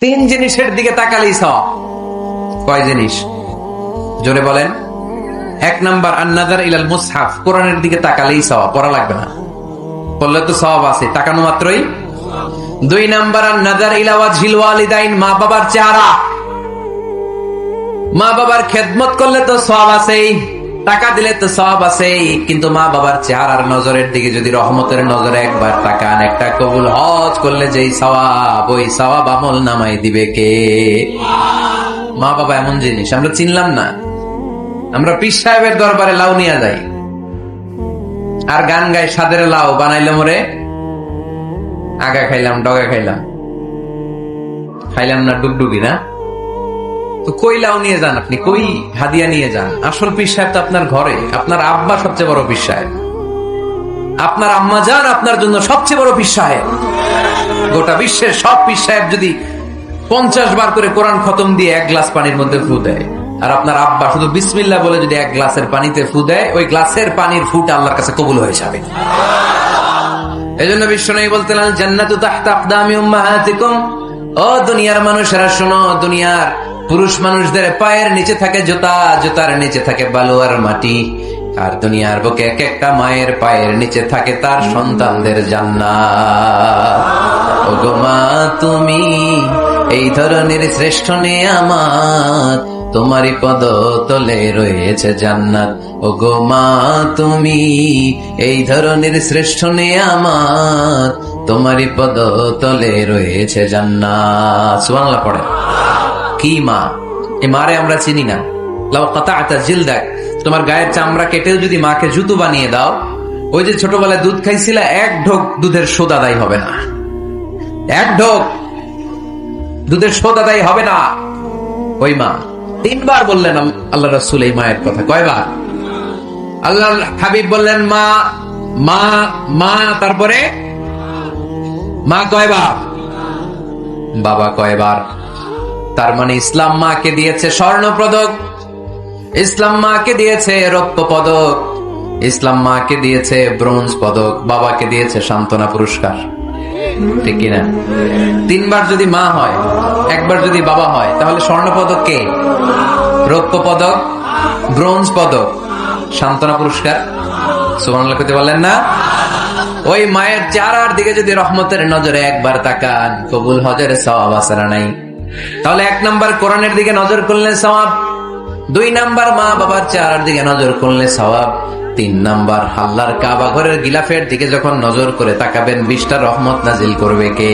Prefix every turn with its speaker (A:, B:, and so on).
A: তিন জিনিসের দিকে তাকালেই সওয়াব। কয় জিনিস? জোরে বলেন। এক নাম্বার আন-নাযার ইলাল মুসহাফ, কোরআনের দিকে তাকালেই সওয়াব, পড়া লাগবে না, পড়লে তো সওয়াব আছে, তাকানো মাত্রই। দুই নাম্বার আন-নাযার ইলা ওয়াজহিল ওয়ালিদাইন, মা বাবার চেহারা, মা বাবার খেদমত করলে তো সওয়াব আছেই, টাকা দিলে তো সওয়াব আছেই, কিন্তু মা বাবার চেহারার নজরের দিকে যদি রহমতের নজরে একবার তাকান, একটা কবুল হজ করলে যেই সওয়াব, ওই সওয়াব আমল নামাই দিবে কে? মা বাবা এমন জিনিস আমরা চিনলাম না। আমরা পীর সাহেবের দরবারে লাউ নিয়ে যাই আর গান গাই, সাদের লাউ বানাইলে মোরে আগা খাইলাম, ডগা খাইলাম, খাইলাম না ডুগডুগি না। তো কই লাউ নিয়ে যান আপনি, কই হাদিয়া নিয়ে যান? আসল পীর সাহেব তো আপনার ঘরে। আপনার আব্বা সবচেয়ে বড় পীর সাহেব, আপনার আম্মা জান আপনার জন্য সবচেয়ে বড় পীর সাহেব। গোটা বিশ্বের সব পীর সাহেব যদি 50 বার করে কোরআন খতম দিয়ে এক গ্লাস পানির মধ্যে ফু দেয়, আর আপনার আব্বা শুধু বিসমিল্লাহ বলে যদি এক গ্লাসের পানিতে ফু দেয়, ওই গ্লাসের পানির ফুটা আল্লাহর কাছে কবুল হয়ে যাবে। এজন্য বিশ্বনবী বলতেন, আল জান্নাতু তাহতা আকদামি উম্মাহাতিকুম। ও দুনিয়ার মানুষেরা শোনো, দুনিয়ার পুরুষ মানুষদের পায়ের নিচে থাকে জুতা, জুতার নিচে থাকে বালু আর মাটি, আর দুনিয়ার বুকে এক একটা মায়ের পায়ের নিচে থাকে তার সন্তানদের জান্নাত। ওগো মা তুমি এই ধরনের শ্রেষ্ঠ নেয়ামত, তোমারই পদ তলে রয়েছে জান্নাত। ওগো মা তুমি এই ধরনের শ্রেষ্ঠ নেয়ামত, তোমারই পদ তলে রয়েছে জান্নাত। সুবহানাল্লাহ পড়ে। কি মা? এই মারে আমরা চিনি না। লাউ কাতা'তা জিলদাক, তোমার গায়ের চামড়া কেটেও যদি মাকে জুতো বানিয়ে দাও, ওই যে ছোটবেলায় দুধ খাইছিলা, এক ঢোক দুধের শোধ আদায় হবে না, এক ঢোক দুধের শোধ আদায় হবে না। ওই মা। 3 বার বললেন আল্লাহ রাসূল এই মায়ের কথা। কয়বার? আল্লাহ হাবিব বললেন মা মা মা, তারপরে মা কয়বার? বাবা কয়বার? তার মানে ইসলাম মাকে দিয়েছে স্বর্ণ পদক, ইসলাম মাকে দিয়েছে রৌপ্য পদক, ইসলাম মাকে দিয়েছে ব্রোঞ্জ পদক, বাবাকে দিয়েছে সান্ত্বনা পুরস্কার। ঠিক কিনা? 3 বার যদি মা হয়, একবার যদি বাবা হয়, তাহলে স্বর্ণ পদক কে? রৌপ্য পদক, ব্রোঞ্জ পদক, সান্ত্বনা পুরস্কার। সুবহানাল্লাহ কইতে বললেন না? ওই মায়ের চেহারার দিকে যদি রহমতের নজরে একবার তাকান, কবুল হজের সওয়াব আছে না নাই? তাহলে 1 নাম্বার কোরআনের দিকে নজর করলে সওয়াব, 2 নাম্বার মা বাবার চেহারার দিকে নজর করলে সওয়াব, 3 নাম্বার আল্লাহর কাবা ঘরের গিলাফের দিকে যখন নজর করে তাকাবেন, 20টা রহমত নাজিল করবে কে?